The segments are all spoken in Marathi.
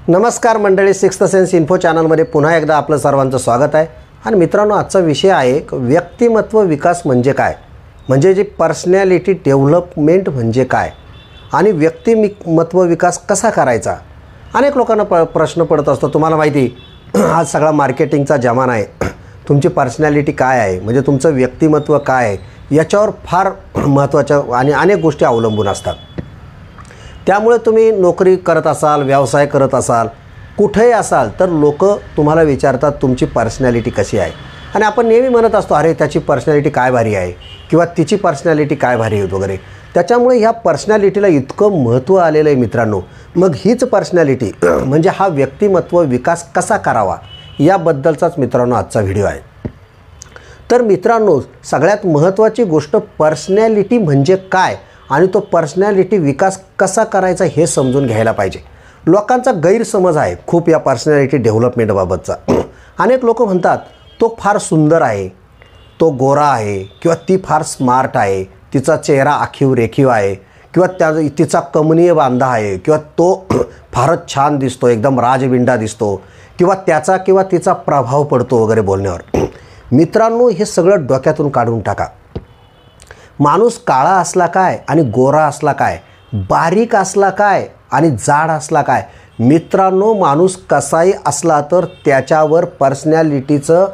नमस्कार मंडळी, सिक्स्थ सेन्स इन्फो चॅनलमध्ये पुन्हा एकदा आपलं सर्वांचं स्वागत आहे। आणि मित्रांनो, आजचा विषय आहे व्यक्तिमत्व विकास म्हणजे काय, म्हणजे जी पर्सनॅलिटी डेव्हलपमेंट म्हणजे काय आणि व्यक्तिमत्व विकास कसा करायचा। अनेक लोकांना प्रश्न पडत असतो। तुम्हाला माहिती आज सगळा मार्केटिंगचा जमाना आहे। तुमची पर्सनॅलिटी काय आहे, म्हणजे तुमचं व्यक्तिमत्व काय आहे याच्यावर फार महत्त्वाच्या आणि अनेक गोष्टी अवलंबून असतात। त्यामुळे तुम्ही नोकरी करत असाल, व्यवसाय करत असाल, कुठेही असाल तर लोक तुम्हाला विचारतात तुमची पर्सनॅलिटी कशी आहे। आणि आपण नेहमी म्हणत असतो अरे त्याची पर्सनॅलिटी काय भारी आहे किंवा तिची पर्सनॅलिटी काय भारी आहे वगैरे। त्याच्यामुळे ह्या पर्सनॅलिटीला इतकं महत्त्व आलेलं आहे मित्रांनो। मग हीच पर्सनॅलिटी म्हणजे हा व्यक्तिमत्व विकास कसा करावा याबद्दलचाच मित्रांनो आजचा व्हिडिओ आहे। तर मित्रांनो, सगळ्यात महत्त्वाची गोष्ट पर्सनॅलिटी म्हणजे काय आणि तो पर्सनॅलिटी विकास कसा करायचा हे समजून घ्यायला पाहिजे। लोकांचा गैरसमज आहे खूप या पर्सनॅलिटी डेव्हलपमेंटबाबतचा। अनेक लोक म्हणतात तो फार सुंदर आहे, तो गोरा आहे किंवा ती फार स्मार्ट आहे, तिचा चेहरा आखीव रेखीव आहे किंवा तिचा कमनीय बांधा आहे किंवा तो फारच छान दिसतो, एकदम राजविंडा दिसतो किंवा त्याचा किंवा तिचा प्रभाव पडतो वगैरे बोलण्यावर। मित्रांनो, हे सगळं डोक्यातून काढून टाका। माणूस काळा असला काय आणि गोरा असला काय, बारीक असला काय आणि जाड असला काय, मित्रांनो माणूस कसाही असला तर त्याच्यावर पर्सनॅलिटीचं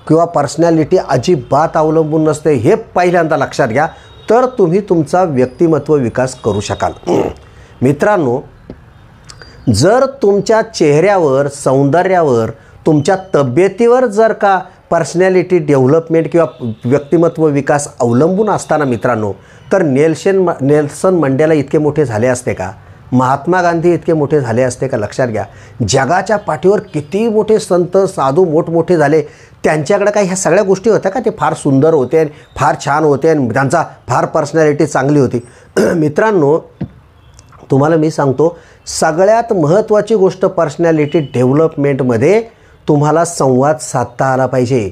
किंवा पर्सनॅलिटी अजिबात अवलंबून नसते। हे पहिल्यांदा लक्षात घ्या, तर तुम्ही तुमचा व्यक्तिमत्व विकास करू शकाल। मित्रांनो, जर तुमच्या चेहऱ्यावर, सौंदर्यावर, तुमच्या तब्येतीवर जर का पर्सनॅलिटी डेव्हलपमेंट किंवा व्यक्तिमत्व विकास अवलंबून असताना मित्रांनो, तर नेल्सन मंडेला इतके मोठे झाले असते का, महात्मा गांधी इतके मोठे झाले असते का? लक्षात घ्या, जगाच्या पाठीवर किती मोठे संत साधू मोठमोठे झाले, त्यांच्याकडे काही ह्या सगळ्या गोष्टी होत्या का? ते फार सुंदर होते आणि फार छान होते आणि त्यांचा फार पर्सनॅलिटी चांगली होती। मित्रांनो, तुम्हाला मी सांगतो सगळ्यात महत्त्वाची गोष्ट पर्सनॅलिटी डेव्हलपमेंटमध्ये तुम्हाला संवाद साधता आला पाहिजे।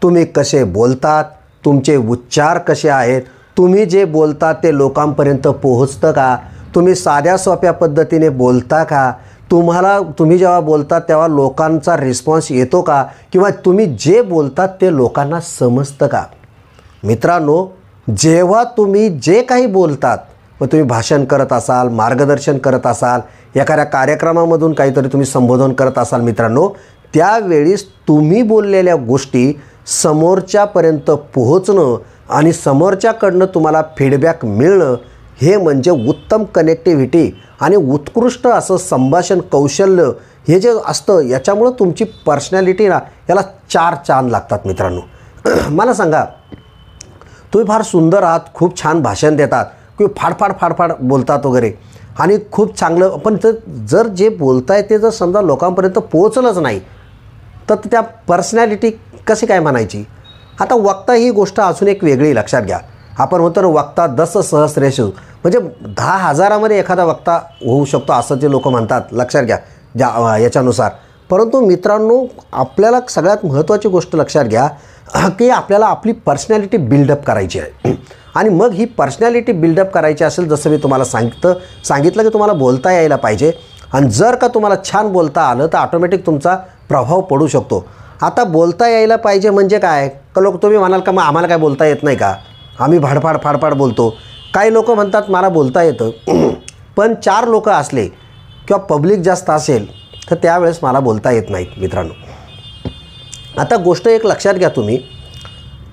तुम्ही कसे बोलतात, तुमचे उच्चार कसे आहेत, तुम्ही जे बोलतात ते लोकांपर्यंत पोहोचतं का, तुम्ही साध्या सोप्या पद्धतीने बोलता का, तुम्ही जेव्हा बोलतात तेव्हा लोकांचा रिस्पॉन्स येतो का, किंवा तुम्ही जे बोलतात ते लोकांना समजतं का। मित्रांनो, जेव्हा तुम्ही जे काही बोलतात, मग तुम्ही भाषण करत असाल, मार्गदर्शन करत असाल, एखाद्या कार्यक्रमामधून काहीतरी तुम्ही संबोधन करत असाल मित्रांनो, त्यावेळीस तुम्ही बोललेल्या गोष्टी समोरच्यापर्यंत पोहोचणं आणि समोरच्याकडनं तुम्हाला फीडबॅक मिळणं, हे म्हणजे उत्तम कनेक्टिव्हिटी आणि उत्कृष्ट असं संभाषण कौशल्य हे जे असतं, याच्यामुळं तुमची पर्सनॅलिटी ना याला 4 चांद लागतात मित्रांनो। मला सांगा, तुम्ही फार सुंदर आहात, खूप छान भाषण देतात किंवा फाडफाड बोलतात वगैरे आणि खूप चांगलं, पण जर जे बोलताय ते जर समजा लोकांपर्यंत पोहोचलंच नाही तर त्या पर्सनॅलिटी कशी काय म्हणायची? आता वक्ता ही गोष्ट अजून एक वेगळी लक्षात घ्या। आपण म्हणतो ना, वक्ता 10 सहस्रेषु, म्हणजे 10,000मध्ये एखादा वक्ता होऊ शकतो असं जे लोक म्हणतात, लक्षात घ्या याच्यानुसार। परंतु मित्रांनो, आपल्याला सगळ्यात महत्त्वाची गोष्ट लक्षात घ्या की आपल्याला आपली पर्सनॅलिटी बिल्डअप करायची आहे। आणि मग ही पर्सनॅलिटी बिल्डअप करायची असेल, जसं मी तुम्हाला सांगितलं की तुम्हाला बोलता यायला पाहिजे, आणि जर का तुम्हाला छान बोलता आलं तर ऑटोमॅटिक तुमचा प्रभाव पडू शकतो। आता बोलता यायला पाहिजे म्हणजे काय? का लोक तुम्ही म्हणाल का मग आम्हाला काय बोलता येत नाही का, आम्ही फाडफाड बोलतो। काही लोक म्हणतात मला बोलता येतं, पण 4 लोक असले किंवा पब्लिक जास्त असेल तर त्यावेळेस मला बोलता येत नाहीत मित्रांनो। आता गोष्ट एक लक्षात घ्या, तुम्ही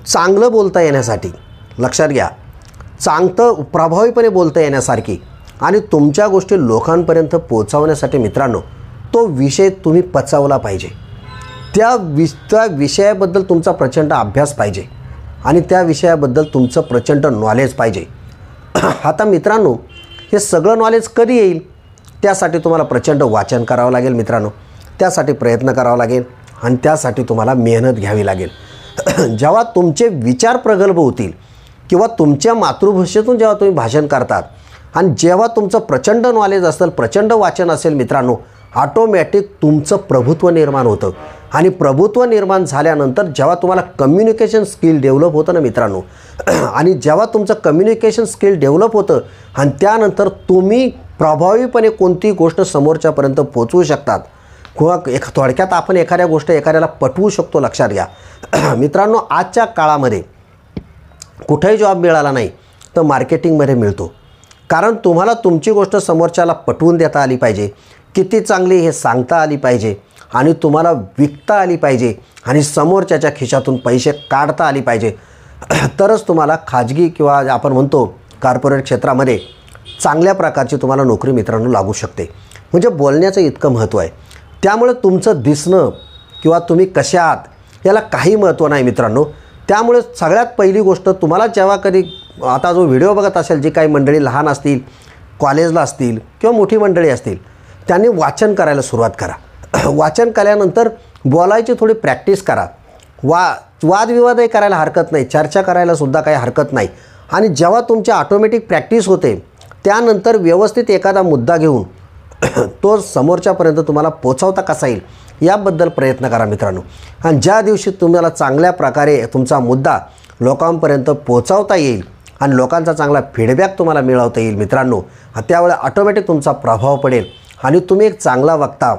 चांगलं बोलता येण्यासाठी, लक्षात घ्या, चांगलं प्रभावीपणे बोलता येण्यासारखी आणि तुमच्या गोष्टी लोकांपर्यंत पोहोचवण्यासाठी मित्रांनो, तो विषय तुम्ही पचवला पाहिजे। त्या विषयाबद्दल तुमचा प्रचंड अभ्यास पाहिजे आणि त्या विषयाबद्दल तुमचं प्रचंड नॉलेज पाहिजे। आता मित्रांनो, हे सगळं नॉलेज कधी येईल? त्यासाठी तुम्हाला प्रचंड वाचन करावं लागेल मित्रांनो, त्यासाठी प्रयत्न करावा लागेल आणि त्यासाठी तुम्हाला मेहनत घ्यावी लागेल। जेव्हा तुमचे विचार प्रगल्भ होतील किंवा तुमच्या मातृभाषेतून जेव्हा तुम्ही भाषण करतात आणि जेव्हा तुमचं प्रचंड नॉलेज असेल, प्रचंड वाचन असेल मित्रांनो, ऑटोमॅटिक तुमचं प्रभुत्व निर्माण होतं आणि प्रभुत्व निर्माण झाल्यानंतर जेव्हा तुम्हाला कम्युनिकेशन स्किल डेव्हलप होतं ना मित्रांनो, आणि जेव्हा तुमचं कम्युनिकेशन स्किल डेव्हलप होतं आणि त्यानंतर तुम्ही प्रभावीपणे कोणती गोष्ट समोरच्यापर्यंत पोचवू शकतात किंवा थोडक्यात आपण एखाद्या गोष्ट एखाद्याला पटवू शकतो. लक्षात घ्या मित्रांनो, आजच्या काळामध्ये कुठेही जॉब मिळाला नाही तर मार्केटिंगमध्ये मिळतो. कारण तुम्हाला तुमची गोष्ट समोरच्याला पटवून देता आली पाहिजे, किती चांगली हे सांगता आली पाहिजे आणि तुम्हाला विकता आली पाहिजे आणि समोरच्याच्या खिशातून पैसे काढता आली पाहिजे. तरच तुम्हाला खाजगी किंवा आपण म्हणतो कॉर्पोरेट क्षेत्रामध्ये चांगल्या प्रकारची तुम्हाला नोकरी मित्रांनो लागू शकते. म्हणजे बोलण्याचं इतकं महत्त्व आहे. त्यामुळे तुमचं दिसणं किंवा तुम्ही कशा आहात याला काही महत्त्व नाही मित्रांनो. त्यामुळे सगळ्यात पहिली गोष्ट तुम्हाला जेव्हा कधी आता जो व्हिडिओ बघत असेल, जी काही मंडळी लहान असतील, कॉलेजला असतील किंवा मोठी मंडळी असतील, त्यांनी वाचन करायला सुरुवात करा. वाचन केल्यानंतर बोलायची थोडी प्रॅक्टिस करा. वादविवादही करायला हरकत नाही, चर्चा करायलासुद्धा काही हरकत नाही. आणि जेव्हा तुमची ऑटोमॅटिक प्रॅक्टिस होते त्यानंतर व्यवस्थित एखादा मुद्दा घेऊन तो समोरच्यापर्यंत तुम्हाला पोचवता कसा येईल याबद्दल प्रयत्न करा मित्रांनो. आणि ज्या दिवशी तुम्हाला चांगल्या प्रकारे तुमचा मुद्दा लोकांपर्यंत पोचवता येईल आणि लोकांचा चांगला फीडबॅक तुम्हाला मिळवता येईल मित्रांनो, त्यावेळेला ऑटोमॅटिक तुमचा प्रभाव पडेल आणि तुम्ही एक चांगला वक्ता,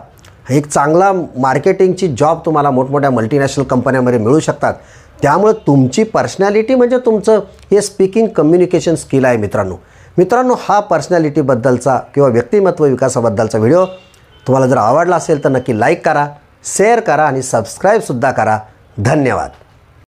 एक चांगला मार्केटिंगची जॉब तुम्हाला मोठमोठ्या मल्टीनॅशनल कंपन्यांमध्ये मिळू शकतात. त्यामुळे तुमची पर्सनॅलिटी म्हणजे तुमचं हे स्पीकिंग कम्युनिकेशन स्किल आहे मित्रांनो. हा पर्सनॅलिटीबद्दलचा किंवा व्यक्तिमत्व विकासाबद्दलचा व्हिडिओ तुम्हाला जर आवडला असेल तर नक्की लाईक करा, शेअर करा आणि सबस्क्राईबसुद्धा करा. धन्यवाद.